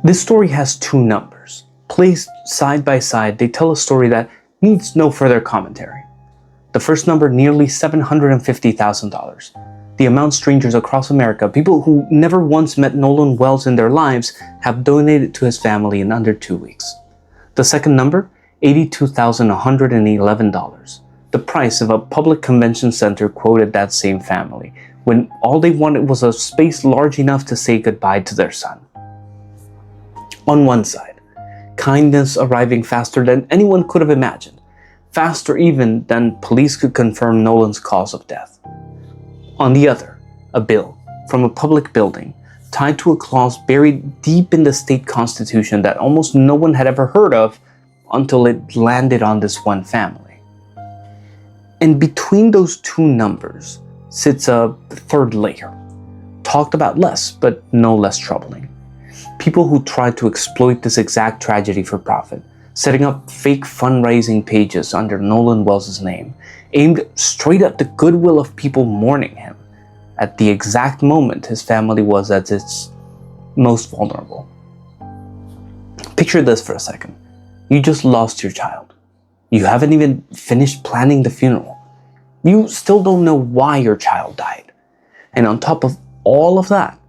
This story has two numbers. Placed side by side, they tell a story that needs no further commentary. The first number, nearly $750,000. The amount strangers across America, people who never once met Nolan Wells in their lives, have donated to his family in under 2 weeks. The second number, $82,111. The price of a public convention center quoted that same family, when all they wanted was a space large enough to say goodbye to their son. On one side, kindness arriving faster than anyone could have imagined, faster even than police could confirm Nolan's cause of death. On the other, a bill from a public building tied to a clause buried deep in the state constitution that almost no one had ever heard of until it landed on this one family. And between those two numbers sits a third layer, talked about less but no less troubling. People who tried to exploit this exact tragedy for profit, setting up fake fundraising pages under Nolan Wells' name, aimed straight at the goodwill of people mourning him at the exact moment his family was at its most vulnerable. Picture this for a second. You just lost your child. You haven't even finished planning the funeral. You still don't know why your child died. And on top of all of that,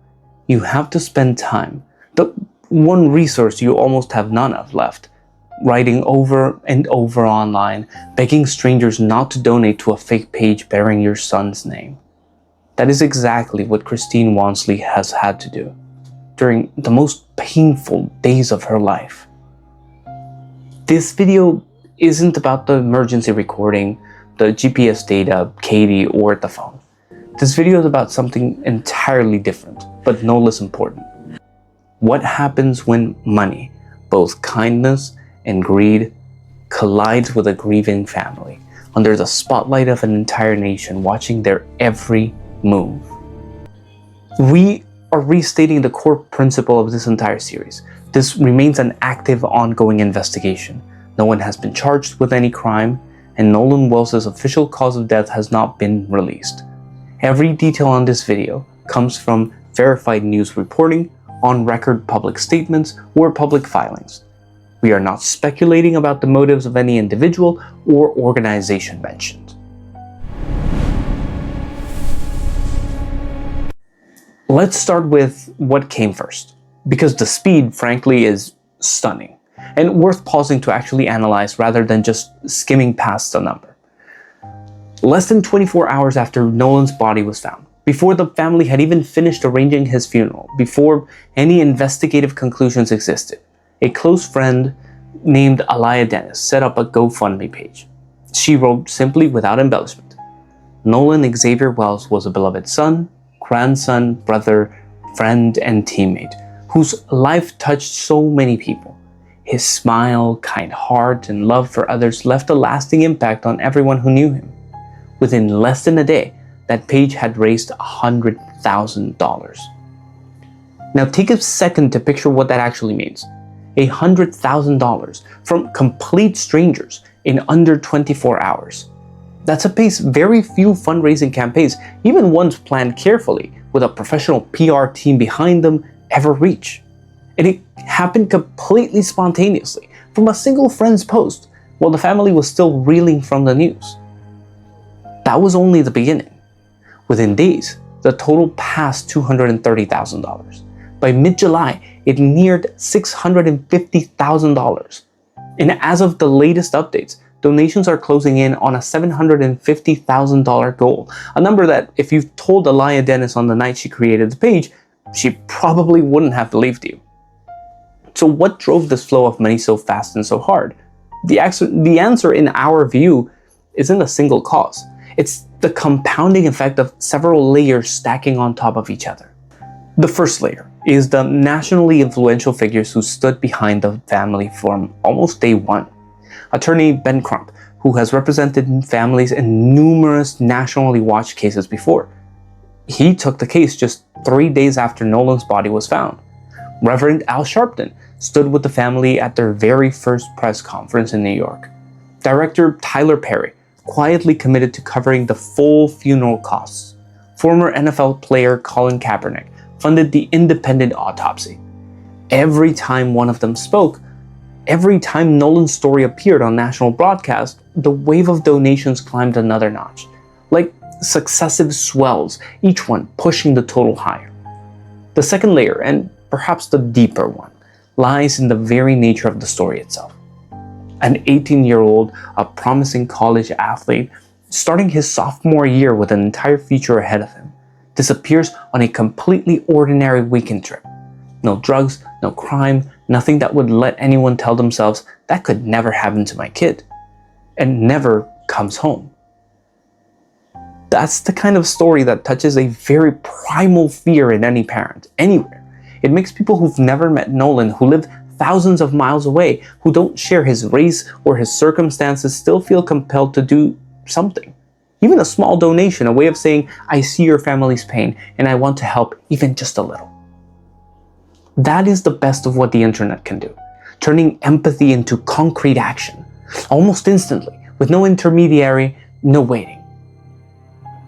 you have to spend time, the one resource you almost have none of left, writing over and over online, begging strangers not to donate to a fake page bearing your son's name. That is exactly what Christine Wansley has had to do during the most painful days of her life. This video isn't about the emergency recording, the GPS data, Katie, or the phone. This video is about something entirely different, but no less important. What happens when money, both kindness and greed, collides with a grieving family under the spotlight of an entire nation watching their every move? We are restating the core principle of this entire series. This remains an active, ongoing investigation. No one has been charged with any crime, and Nolan Wells' official cause of death has not been released. Every detail on this video comes from verified news reporting, on-record public statements, or public filings. We are not speculating about the motives of any individual or organization mentioned. Let's start with what came first, because the speed, frankly, is stunning and worth pausing to actually analyze rather than just skimming past the number. Less than 24 hours after Nolan's body was found, before the family had even finished arranging his funeral, before any investigative conclusions existed, a close friend named Alaya Dennis set up a GoFundMe page. She wrote simply, without embellishment, "Nolan Xavier Wells was a beloved son, grandson, brother, friend, and teammate, whose life touched so many people. His smile, kind heart, and love for others left a lasting impact on everyone who knew him." Within less than a day, that page had raised $100,000. Now take a second to picture what that actually means. $100,000 from complete strangers in under 24 hours. That's a pace very few fundraising campaigns, even ones planned carefully with a professional PR team behind them, ever reach. And it happened completely spontaneously from a single friend's post while the family was still reeling from the news. That was only the beginning. Within days, the total passed $230,000. By mid-July, it neared $650,000. And as of the latest updates, donations are closing in on a $750,000 goal, a number that, if you told Alaya Dennis on the night she created the page, she probably wouldn't have believed you. So what drove this flow of money so fast and so hard? The answer, in our view, isn't a single cause. It's the compounding effect of several layers stacking on top of each other. The first layer is the nationally influential figures who stood behind the family from almost day one. Attorney Ben Crump, who has represented families in numerous nationally watched cases before. He took the case just 3 days after Nolan's body was found. Reverend Al Sharpton stood with the family at their very first press conference in New York. Director Tyler Perry quietly committed to covering the full funeral costs. Former NFL player Colin Kaepernick funded the independent autopsy. Every time one of them spoke, every time Nolan's story appeared on national broadcast, the wave of donations climbed another notch, like successive swells, each one pushing the total higher. The second layer, and perhaps the deeper one, lies in the very nature of the story itself. An 18-year-old, a promising college athlete, starting his sophomore year with an entire future ahead of him, disappears on a completely ordinary weekend trip. No drugs, no crime, nothing that would let anyone tell themselves that could never happen to my kid, and never comes home. That's the kind of story that touches a very primal fear in any parent, anywhere. It makes people who've never met Nolan, who live thousands of miles away, who don't share his race or his circumstances, still feel compelled to do something. Even a small donation, a way of saying, I see your family's pain and I want to help even just a little. That is the best of what the internet can do, turning empathy into concrete action, almost instantly, with no intermediary, no waiting.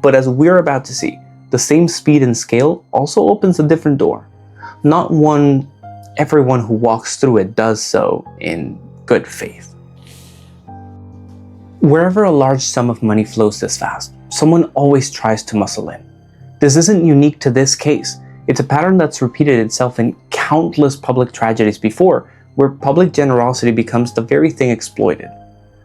But as we're about to see, the same speed and scale also opens a different door. Not one everyone who walks through it does so in good faith. Wherever a large sum of money flows this fast, someone always tries to muscle in. This isn't unique to this case. It's a pattern that's repeated itself in countless public tragedies before, where public generosity becomes the very thing exploited.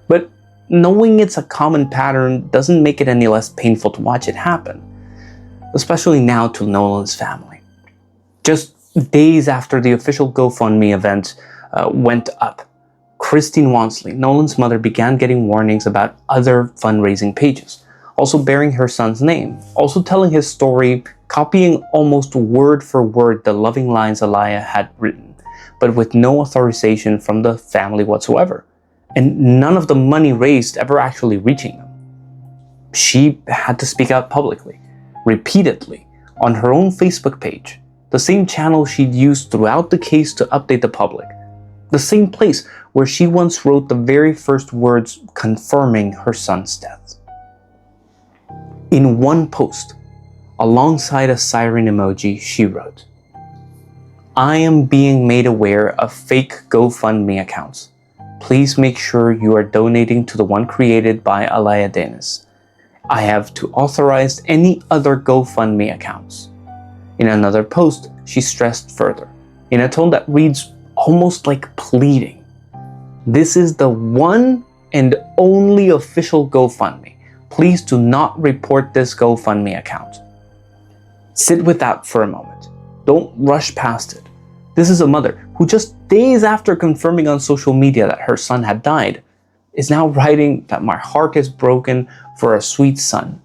But knowing it's a common pattern doesn't make it any less painful to watch it happen, especially now to Nolan's family. Just days after the official GoFundMe event went up, Christine Wansley, Nolan's mother, began getting warnings about other fundraising pages, also bearing her son's name, also telling his story, copying almost word for word the loving lines Alaya had written, but with no authorization from the family whatsoever, and none of the money raised ever actually reaching them. She had to speak out publicly, repeatedly, on her own Facebook page, the same channel she'd used throughout the case to update the public, the same place where she once wrote the very first words confirming her son's death. In one post, alongside a siren emoji, she wrote, I am being made aware of fake GoFundMe accounts. Please make sure you are donating to the one created by Alaya Dennis. I have to authorize any other GoFundMe accounts. In another post, she stressed further, in a tone that reads almost like pleading. This is the one and only official GoFundMe. Please do not report this GoFundMe account. Sit with that for a moment. Don't rush past it. This is a mother who just days after confirming on social media that her son had died, is now writing that my heart is broken for a sweet son.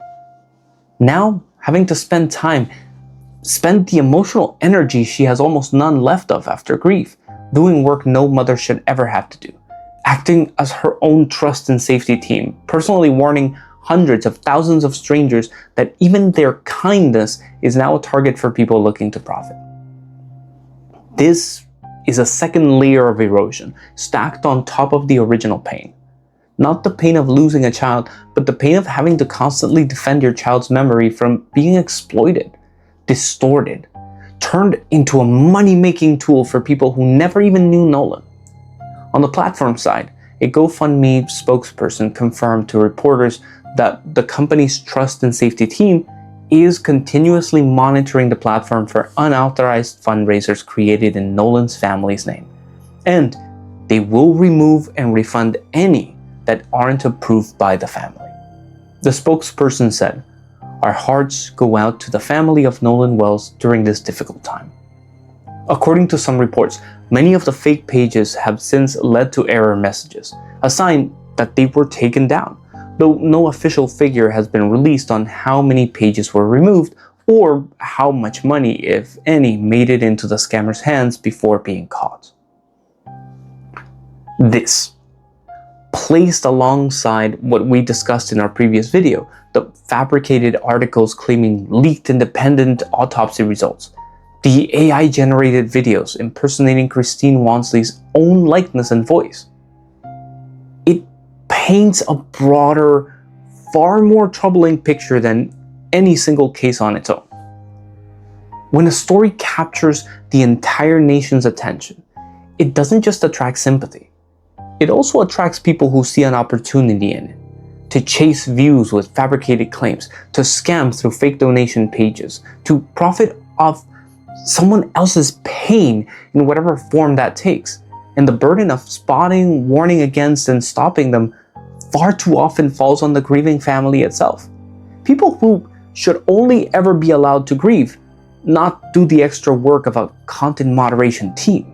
Now, having to spend the emotional energy she has almost none left of after grief, doing work no mother should ever have to do, acting as her own trust and safety team, personally warning hundreds of thousands of strangers that even their kindness is now a target for people looking to profit. This is a second layer of erosion, stacked on top of the original pain. Not the pain of losing a child, but the pain of having to constantly defend your child's memory from being exploited, distorted, turned into a money-making tool for people who never even knew Nolan. On the platform side, a GoFundMe spokesperson confirmed to reporters that the company's trust and safety team is continuously monitoring the platform for unauthorized fundraisers created in Nolan's family's name, and they will remove and refund any that aren't approved by the family. The spokesperson said, Our hearts go out to the family of Nolan Wells during this difficult time. According to some reports, many of the fake pages have since led to error messages, a sign that they were taken down, though no official figure has been released on how many pages were removed or how much money, if any, made it into the scammers' hands before being caught. This, placed alongside what we discussed in our previous video, the fabricated articles claiming leaked independent autopsy results, the AI-generated videos impersonating Christine Wansley's own likeness and voice, it paints a broader, far more troubling picture than any single case on its own. When a story captures the entire nation's attention, it doesn't just attract sympathy. It also attracts people who see an opportunity in it, to chase views with fabricated claims, to scam through fake donation pages, to profit off someone else's pain in whatever form that takes. And the burden of spotting, warning against, and stopping them far too often falls on the grieving family itself. People who should only ever be allowed to grieve, not do the extra work of a content moderation team.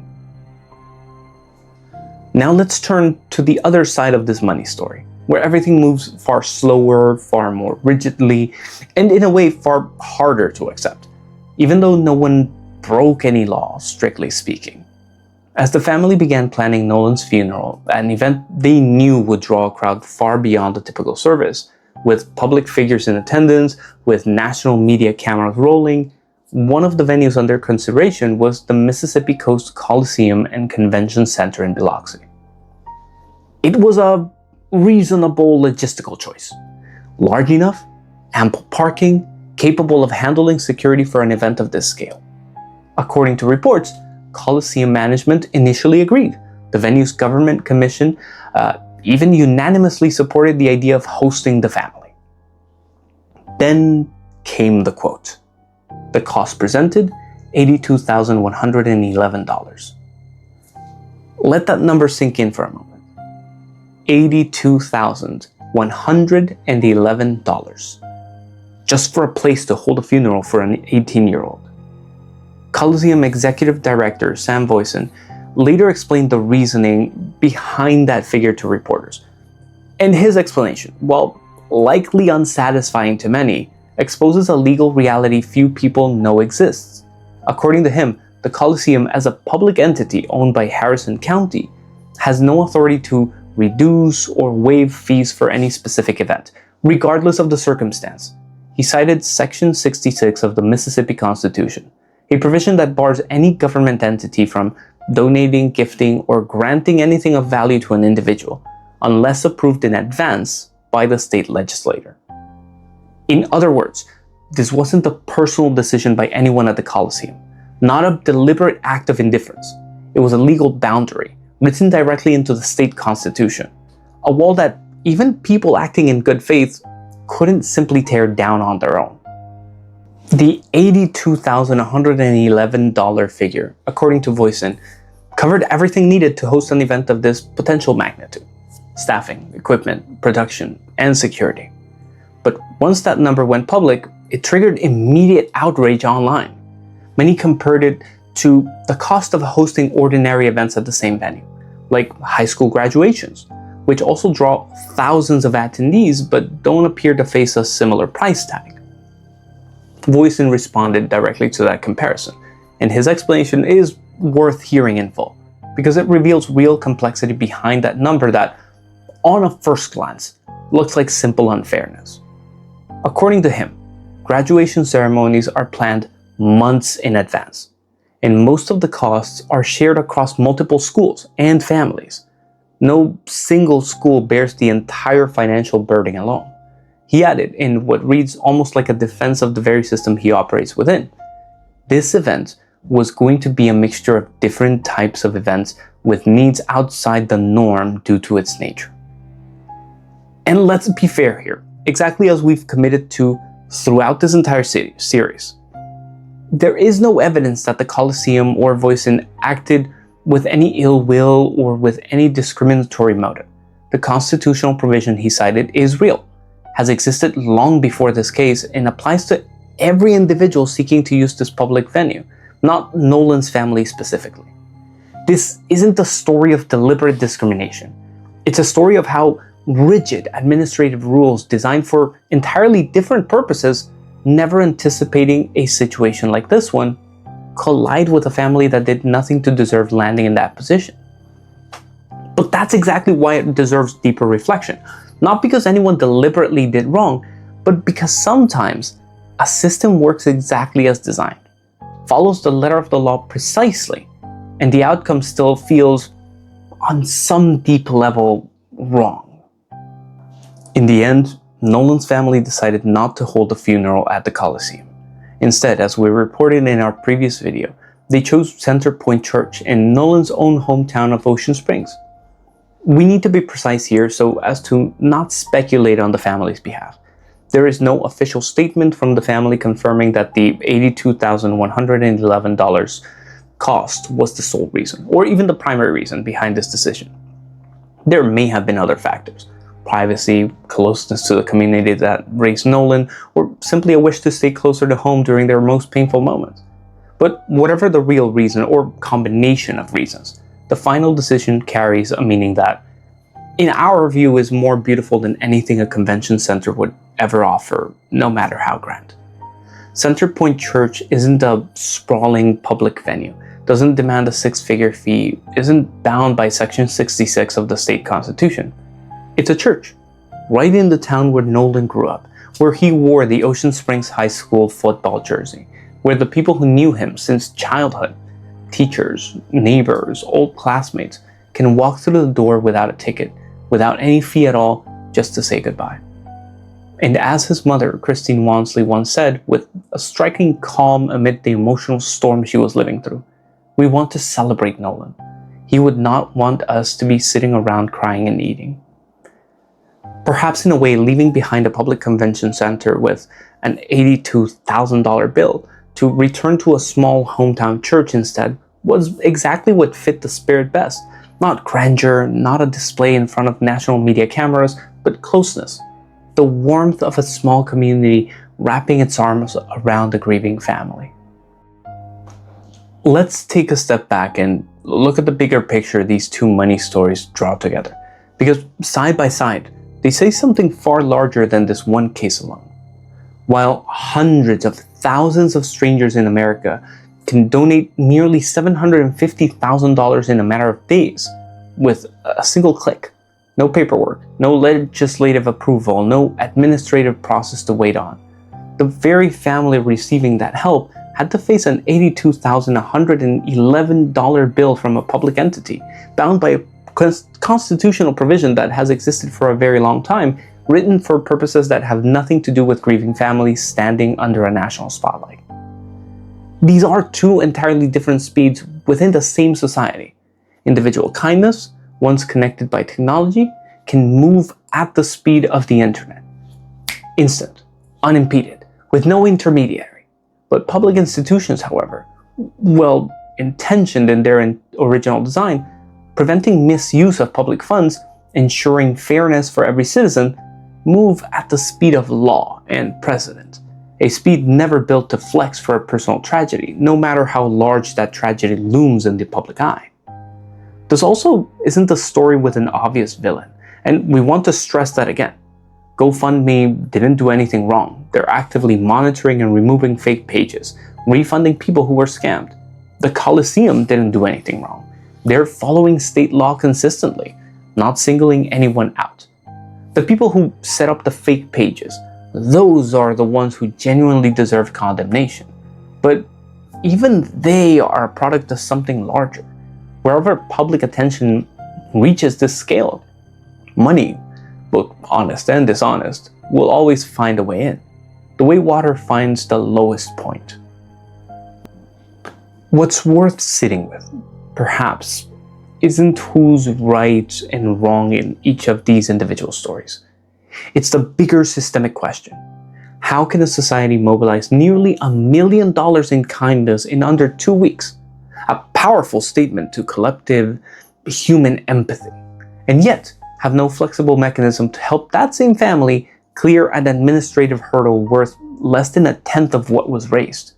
Now let's turn to the other side of this money story, where everything moves far slower, far more rigidly, and in a way far harder to accept, even though no one broke any law, strictly speaking. As the family began planning Nolan's funeral, an event they knew would draw a crowd far beyond the typical service, with public figures in attendance, with national media cameras rolling, one of the venues under consideration was the Mississippi Coast Coliseum and Convention Center in Biloxi. It was a reasonable logistical choice. Large enough, ample parking, capable of handling security for an event of this scale. According to reports, Coliseum management initially agreed. The venue's government commission even unanimously supported the idea of hosting the family. Then came the quote. The cost presented, $82,111. Let that number sink in for a moment. $82,111. Just for a place to hold a funeral for an 18-year-old. Coliseum Executive Director Sam Voisin later explained the reasoning behind that figure to reporters. And his explanation, while likely unsatisfying to many, exposes a legal reality few people know exists. According to him, the Coliseum, as a public entity owned by Harrison County, has no authority to reduce or waive fees for any specific event, regardless of the circumstance. He cited Section 66 of the Mississippi Constitution, a provision that bars any government entity from donating, gifting, or granting anything of value to an individual, unless approved in advance by the state legislature. In other words, this wasn't a personal decision by anyone at the Coliseum, not a deliberate act of indifference. It was a legal boundary, written directly into the state constitution, a wall that even people acting in good faith couldn't simply tear down on their own. The $82,111 figure, according to Voisin, covered everything needed to host an event of this potential magnitude: staffing, equipment, production, and security. But once that number went public, it triggered immediate outrage online. Many compared it to the cost of hosting ordinary events at the same venue, like high school graduations, which also draw thousands of attendees but don't appear to face a similar price tag. Voisin responded directly to that comparison, and his explanation is worth hearing in full, because it reveals real complexity behind that number that, on a first glance, looks like simple unfairness. According to him, graduation ceremonies are planned months in advance, and most of the costs are shared across multiple schools and families. No single school bears the entire financial burden alone. He added, in what reads almost like a defense of the very system he operates within, this event was going to be a mixture of different types of events with needs outside the norm due to its nature. And let's be fair here, exactly as we've committed to throughout this entire series. There is no evidence that the Coliseum or Voisin acted with any ill will or with any discriminatory motive. The constitutional provision he cited is real, has existed long before this case, and applies to every individual seeking to use this public venue, not Nolan's family specifically. This isn't a story of deliberate discrimination. It's a story of how rigid administrative rules designed for entirely different purposes, never anticipating a situation like this one, collide with a family that did nothing to deserve landing in that position. But that's exactly why it deserves deeper reflection. Not because anyone deliberately did wrong, but because sometimes a system works exactly as designed, follows the letter of the law precisely, and the outcome still feels, on some deep level, wrong. In the end, Nolan's family decided not to hold a funeral at the Coliseum, Instead, as we reported in our previous video, they chose Center Point Church in Nolan's own hometown of Ocean Springs. We need to be precise here so as to not speculate on the family's behalf. There is no official statement from the family confirming that the $82,111 cost was the sole reason, or even the primary reason behind this decision. There may have been other factors: privacy, closeness to the community that raised Nolan, or simply a wish to stay closer to home during their most painful moments. But whatever the real reason, or combination of reasons, the final decision carries a meaning that, in our view, is more beautiful than anything a convention center would ever offer, no matter how grand. Center Point Church isn't a sprawling public venue, doesn't demand a six-figure fee, isn't bound by Section 66 of the state constitution. It's a church, right in the town where Nolan grew up, where he wore the Ocean Springs High School football jersey, where the people who knew him since childhood, teachers, neighbors, old classmates, can walk through the door without a ticket, without any fee at all, just to say goodbye. And as his mother, Christine Wansley, once said, with a striking calm amid the emotional storm she was living through, "We want to celebrate Nolan. He would not want us to be sitting around crying and eating." Perhaps in a way, leaving behind a public convention center with an $82,000 bill to return to a small hometown church instead was exactly what fit the spirit best. Not grandeur, not a display in front of national media cameras, but closeness. The warmth of a small community wrapping its arms around a grieving family. Let's take a step back and look at the bigger picture these two money stories draw together. Because side by side, they say something far larger than this one case alone. While hundreds of thousands of strangers in America can donate nearly $750,000 in a matter of days with a single click, no paperwork, no legislative approval, no administrative process to wait on, the very family receiving that help had to face an $82,111 bill from a public entity, bound by a constitutional provision that has existed for a very long time, written for purposes that have nothing to do with grieving families standing under a national spotlight. These are two entirely different speeds within the same society. Individual kindness, once connected by technology, can move at the speed of the internet. Instant, unimpeded, with no intermediary. But public institutions, however, well intentioned in their original design, preventing misuse of public funds, ensuring fairness for every citizen, move at the speed of law and precedent, a speed never built to flex for a personal tragedy, no matter how large that tragedy looms in the public eye. This also isn't a story with an obvious villain, and we want to stress that again. GoFundMe didn't do anything wrong. They're actively monitoring and removing fake pages, refunding people who were scammed. The Coliseum didn't do anything wrong. They're following state law consistently, not singling anyone out. The people who set up the fake pages, those are the ones who genuinely deserve condemnation. But even they are a product of something larger. Wherever public attention reaches this scale, money, both honest and dishonest, will always find a way in, the way water finds the lowest point. What's worth sitting with, perhaps, isn't who's right and wrong in each of these individual stories. It's the bigger systemic question. How can a society mobilize nearly $1 million in kindness in under 2 weeks? A powerful statement to collective human empathy, and yet have no flexible mechanism to help that same family clear an administrative hurdle worth less than a tenth of what was raised.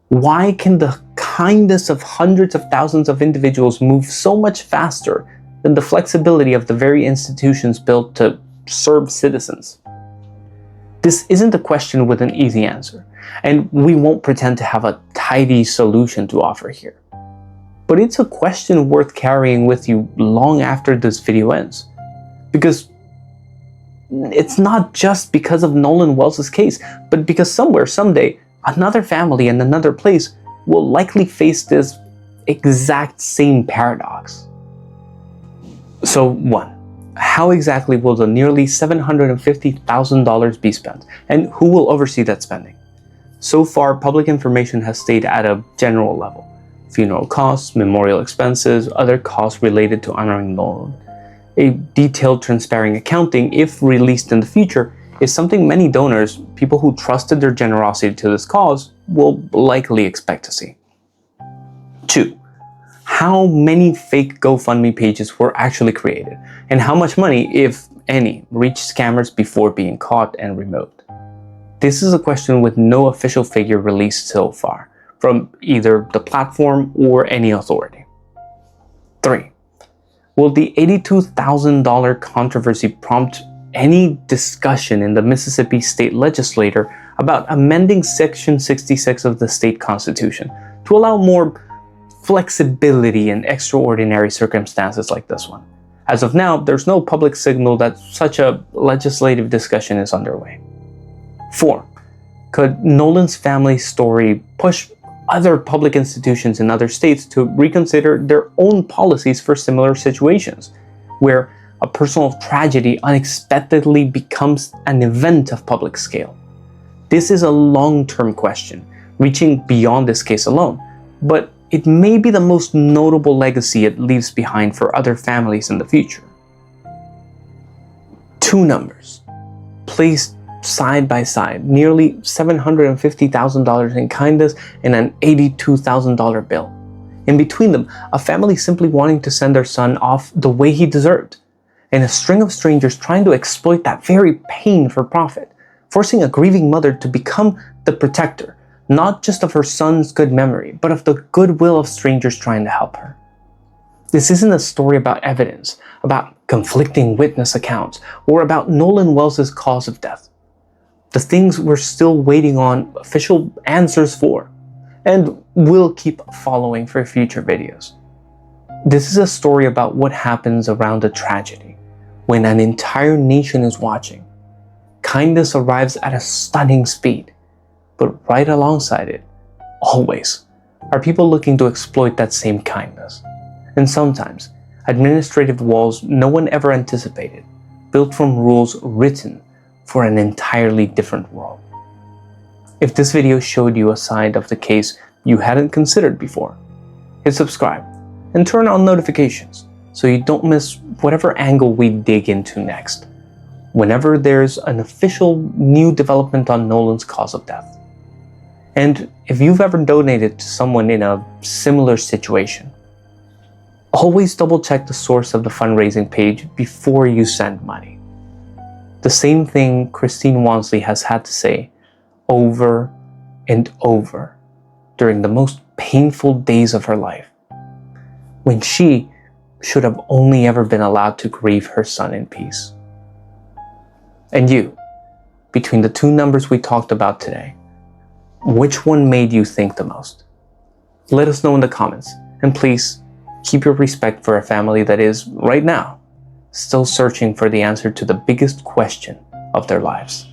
Why can the kindness of hundreds of thousands of individuals move so much faster than the flexibility of the very institutions built to serve citizens? This isn't a question with an easy answer, and we won't pretend to have a tidy solution to offer here. But it's a question worth carrying with you long after this video ends. Because it's not just because of Nolan Wells' case, but because somewhere, someday, another family in another place will likely face this exact same paradox. So 1. How exactly will the nearly $750,000 be spent, and who will oversee that spending? So far, public information has stayed at a general level. Funeral costs, memorial expenses, other costs related to honoring Nolan. A detailed, transparent accounting, if released in the future, is something many donors, people who trusted their generosity to this cause, will likely expect to see. 2. How many fake GoFundMe pages were actually created, and how much money, if any, reached scammers before being caught and removed? This is a question with no official figure released so far, from either the platform or any authority. 3. Will the $82,000 controversy prompt any discussion in the Mississippi state legislature about amending Section 66 of the state constitution to allow more flexibility in extraordinary circumstances like this one? As of now, there's no public signal that such a legislative discussion is underway. 4. Could Nolan's family story push other public institutions in other states to reconsider their own policies for similar situations, where a personal tragedy unexpectedly becomes an event of public scale? This is a long-term question, reaching beyond this case alone, but it may be the most notable legacy it leaves behind for other families in the future. 2 numbers, placed side by side, nearly $750,000 in kindness and an $82,000 bill. In between them, a family simply wanting to send their son off the way he deserved, and a string of strangers trying to exploit that very pain for profit, forcing a grieving mother to become the protector, not just of her son's good memory, but of the goodwill of strangers trying to help her. This isn't a story about evidence, about conflicting witness accounts, or about Nolan Wells' cause of death. The things we're still waiting on official answers for, and will keep following for future videos. This is a story about what happens around a tragedy, when an entire nation is watching. Kindness arrives at a stunning speed, but right alongside it, always, are people looking to exploit that same kindness. And sometimes, administrative walls no one ever anticipated, built from rules written for an entirely different world. If this video showed you a side of the case you hadn't considered before, hit subscribe and turn on notifications so you don't miss whatever angle we dig into next, whenever there's an official new development on Nolan's cause of death. And if you've ever donated to someone in a similar situation, always double check the source of the fundraising page before you send money. The same thing Christine Wansley has had to say over and over during the most painful days of her life, when she should have only ever been allowed to grieve her son in peace. And you, between the 2 numbers we talked about today, which one made you think the most? Let us know in the comments, and please keep your respect for a family that is, right now, still searching for the answer to the biggest question of their lives.